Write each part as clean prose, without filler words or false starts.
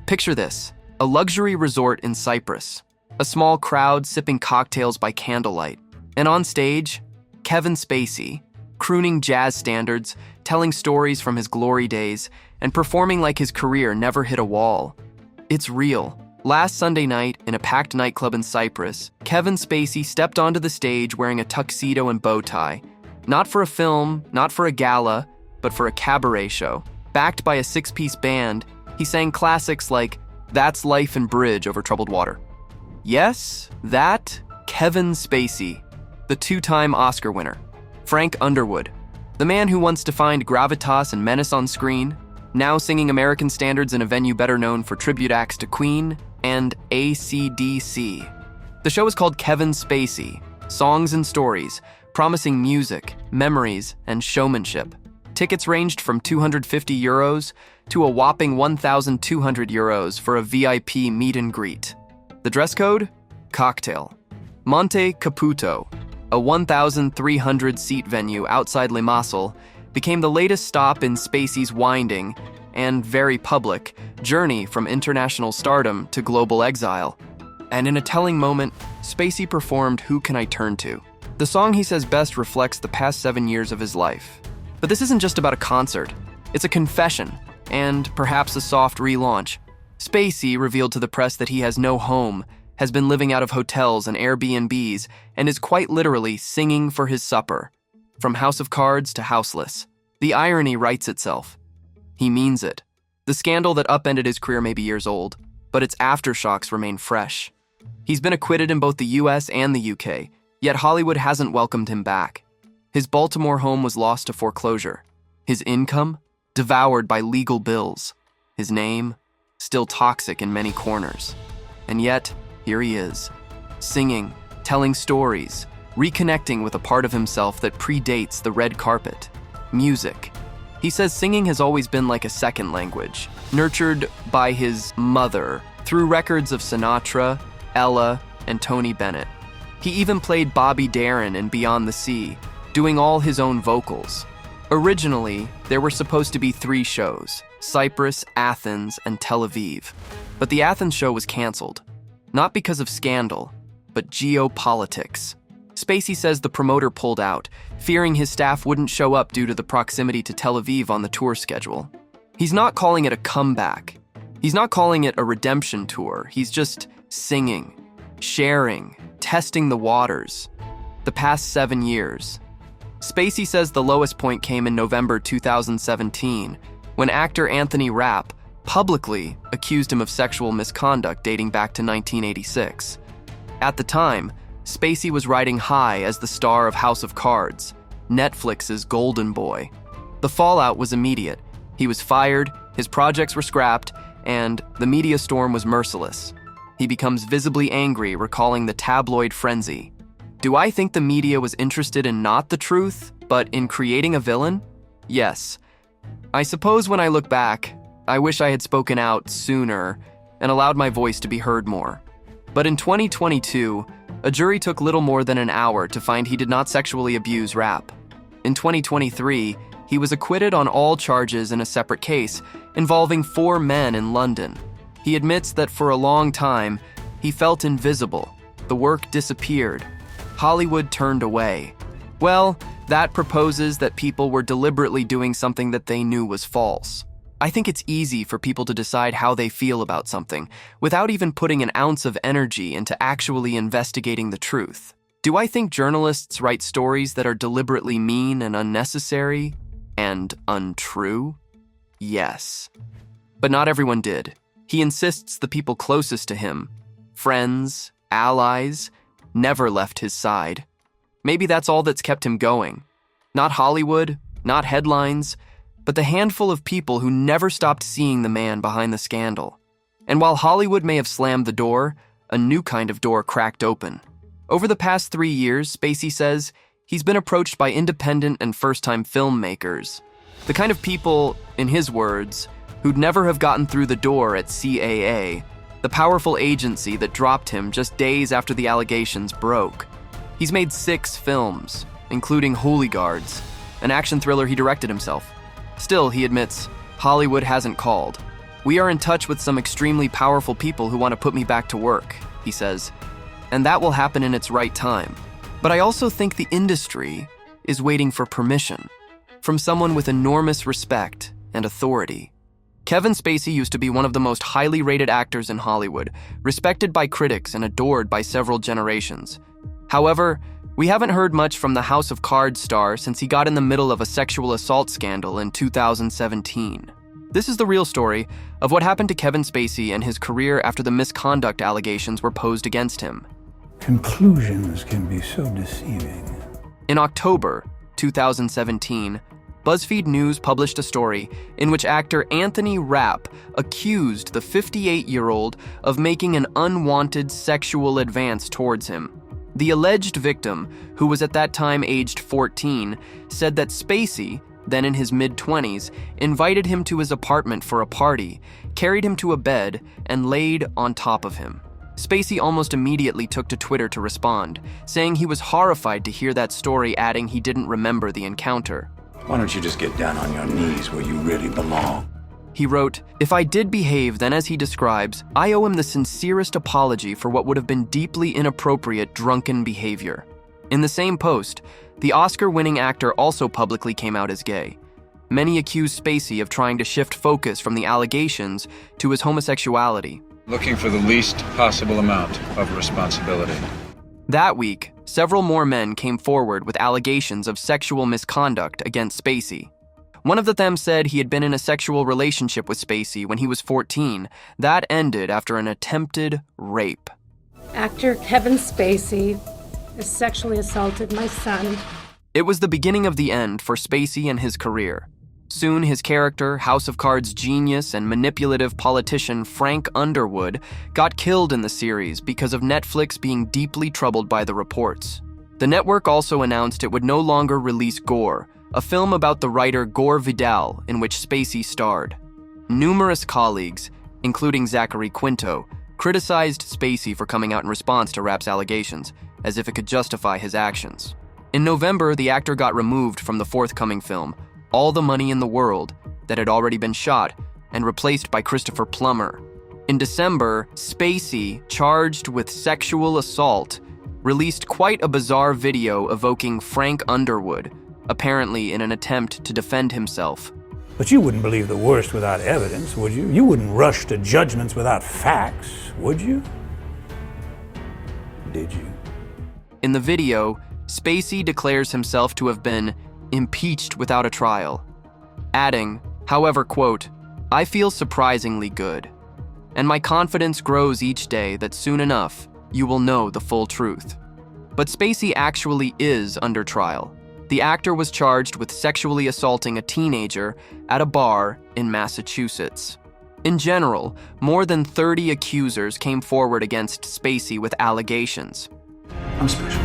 Picture this, a luxury resort in Cyprus, a small crowd sipping cocktails by candlelight, and on stage, Kevin Spacey, crooning jazz standards, telling stories from his glory days, and performing like his career never hit a wall. It's real. Last Sunday night, in a packed nightclub in Cyprus, Kevin Spacey stepped onto the stage wearing a tuxedo and bow tie. Not for a film, not for a gala, but for a cabaret show. Backed by a six-piece band, he sang classics like That's Life and Bridge over Troubled Water. Yes, that Kevin Spacey, the two-time Oscar winner. Frank Underwood, the man who once defined gravitas and menace on screen, now singing American standards in a venue better known for tribute acts to Queen and AC/DC. The show is called Kevin Spacey, Songs and Stories, promising music, memories, and showmanship. Tickets ranged from €250 to a whopping €1,200 for a VIP meet and greet. The dress code? Cocktail. Monte Caputo, a 1,300-seat venue outside Limassol, became the latest stop in Spacey's winding and very public journey from international stardom to global exile. And in a telling moment, Spacey performed Who Can I Turn To? The song he says best reflects the past 7 years of his life. But this isn't just about a concert. It's a confession, and perhaps a soft relaunch. Spacey revealed to the press that he has no home, has been living out of hotels and Airbnbs, and is quite literally singing for his supper. From House of Cards to Houseless. The irony writes itself. He means it. The scandal that upended his career may be years old, but its aftershocks remain fresh. He's been acquitted in both the US and the UK, yet Hollywood hasn't welcomed him back. His Baltimore home was lost to foreclosure. His income? Devoured by legal bills. His name? Still toxic in many corners. And yet, here he is, singing, telling stories, reconnecting with a part of himself that predates the red carpet. Music. He says singing has always been like a second language, nurtured by his mother through records of Sinatra, Ella, and Tony Bennett. He even played Bobby Darin in Beyond the Sea, doing all his own vocals. Originally, there were supposed to be 3 shows, Cyprus, Athens, and Tel Aviv. But the Athens show was canceled. Not because of scandal, but geopolitics. Spacey says the promoter pulled out, fearing his staff wouldn't show up due to the proximity to Tel Aviv on the tour schedule. He's not calling it a comeback. He's not calling it a redemption tour. He's just singing, sharing, testing the waters. The past 7 years. Spacey says the lowest point came in November 2017, when actor Anthony Rapp publicly accused him of sexual misconduct dating back to 1986. At the time, Spacey was riding high as the star of House of Cards, Netflix's golden boy. The fallout was immediate. He was fired, his projects were scrapped, and the media storm was merciless. He becomes visibly angry, recalling the tabloid frenzy. Do I think the media was interested in not the truth, but in creating a villain? Yes. I suppose when I look back, I wish I had spoken out sooner and allowed my voice to be heard more. But in 2022, a jury took little more than an hour to find he did not sexually abuse Rapp. In 2023, he was acquitted on all charges in a separate case involving 4 men in London. He admits that for a long time, he felt invisible. The work disappeared. Hollywood turned away. Well, that proposes that people were deliberately doing something that they knew was false. I think it's easy for people to decide how they feel about something without even putting an ounce of energy into actually investigating the truth. Do I think journalists write stories that are deliberately mean and unnecessary and untrue? Yes. But not everyone did. He insists the people closest to him, friends, allies, never left his side. Maybe that's all that's kept him going. Not Hollywood, not headlines, but the handful of people who never stopped seeing the man behind the scandal. And while Hollywood may have slammed the door, a new kind of door cracked open. Over the past 3 years, Spacey says, he's been approached by independent and first-time filmmakers. The kind of people, in his words, who'd never have gotten through the door at CAA, the powerful agency that dropped him just days after the allegations broke. He's made 6 films, including Holy Guards, an action thriller he directed himself. Still, he admits, Hollywood hasn't called. "We are in touch with some extremely powerful people who want to put me back to work," he says, "and that will happen in its right time. But I also think the industry is waiting for permission from someone with enormous respect and authority." Kevin Spacey used to be one of the most highly rated actors in Hollywood, respected by critics and adored by several generations. However, we haven't heard much from the House of Cards star since he got in the middle of a sexual assault scandal in 2017. This is the real story of what happened to Kevin Spacey and his career after the misconduct allegations were posed against him. Conclusions can be so deceiving. In October 2017, BuzzFeed News published a story in which actor Anthony Rapp accused the 58-year-old of making an unwanted sexual advance towards him. The alleged victim, who was at that time aged 14, said that Spacey, then in his mid-20s, invited him to his apartment for a party, carried him to a bed, and laid on top of him. Spacey almost immediately took to Twitter to respond, saying he was horrified to hear that story, adding he didn't remember the encounter. Why don't you just get down on your knees where you really belong? He wrote, "If I did behave then as he describes, I owe him the sincerest apology for what would have been deeply inappropriate drunken behavior." In the same post, the Oscar-winning actor also publicly came out as gay. Many accused Spacey of trying to shift focus from the allegations to his homosexuality. Looking for the least possible amount of responsibility. That week, several more men came forward with allegations of sexual misconduct against Spacey. One of them said he had been in a sexual relationship with Spacey when he was 14. That ended after an attempted rape. Actor Kevin Spacey has sexually assaulted my son. It was the beginning of the end for Spacey and his career. Soon his character, House of Cards genius and manipulative politician Frank Underwood, got killed in the series because of Netflix being deeply troubled by the reports. The network also announced it would no longer release Gore, a film about the writer Gore Vidal in which Spacey starred. Numerous colleagues, including Zachary Quinto, criticized Spacey for coming out in response to Rapp's allegations, as if it could justify his actions. In November, the actor got removed from the forthcoming film, All the Money in the World, that had already been shot, and replaced by Christopher Plummer. In December, Spacey, charged with sexual assault, released quite a bizarre video evoking Frank Underwood, apparently in an attempt to defend himself. But you wouldn't believe the worst without evidence, would you? You wouldn't rush to judgments without facts, would you? Did you? In the video, Spacey declares himself to have been impeached without a trial, adding, however, quote, "I feel surprisingly good, and my confidence grows each day that soon enough you will know the full truth." But Spacey actually is under trial. The actor was charged with sexually assaulting a teenager at a bar in Massachusetts. In general, more than 30 accusers came forward against Spacey with allegations. I'm special.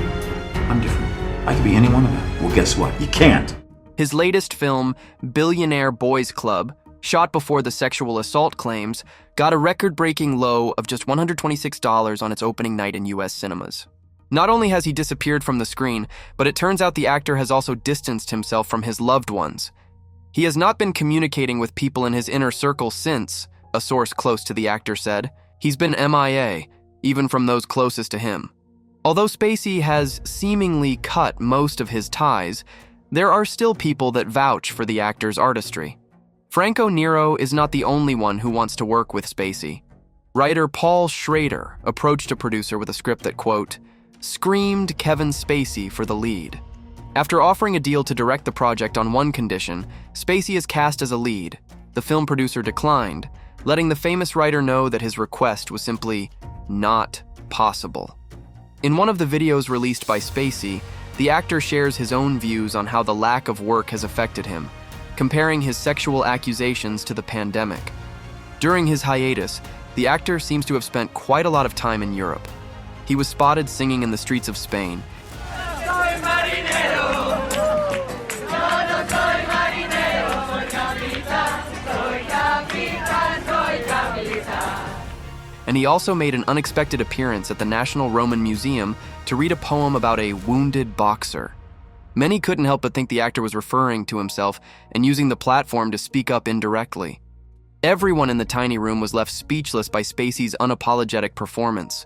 I'm different. I could be any one of them. Well, guess what? You can't. His latest film, Billionaire Boys Club, shot before the sexual assault claims, got a record-breaking low of just $126 on its opening night in U.S. cinemas. Not only has he disappeared from the screen, but it turns out the actor has also distanced himself from his loved ones. He has not been communicating with people in his inner circle since, a source close to the actor said. He's been MIA, even from those closest to him. Although Spacey has seemingly cut most of his ties, there are still people that vouch for the actor's artistry. Franco Nero is not the only one who wants to work with Spacey. Writer Paul Schrader approached a producer with a script that, quote, screamed Kevin Spacey for the lead. After offering a deal to direct the project on one condition, Spacey is cast as a lead. The film producer declined, letting the famous writer know that his request was simply not possible. In one of the videos released by Spacey, the actor shares his own views on how the lack of work has affected him, comparing his sexual accusations to the pandemic. During his hiatus, the actor seems to have spent quite a lot of time in Europe. He was spotted singing in the streets of Spain. And he also made an unexpected appearance at the National Roman Museum to read a poem about a wounded boxer. Many couldn't help but think the actor was referring to himself and using the platform to speak up indirectly. Everyone in the tiny room was left speechless by Spacey's unapologetic performance.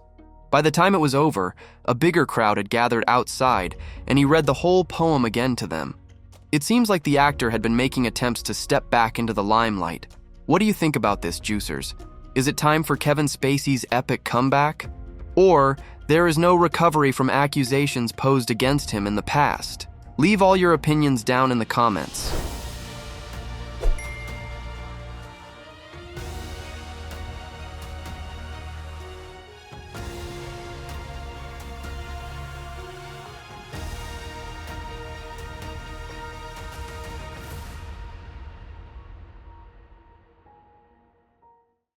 By the time it was over, a bigger crowd had gathered outside, and he read the whole poem again to them. It seems like the actor had been making attempts to step back into the limelight. What do you think about this, juicers? Is it time for Kevin Spacey's epic comeback? Or there is no recovery from accusations posed against him in the past? Leave all your opinions down in the comments.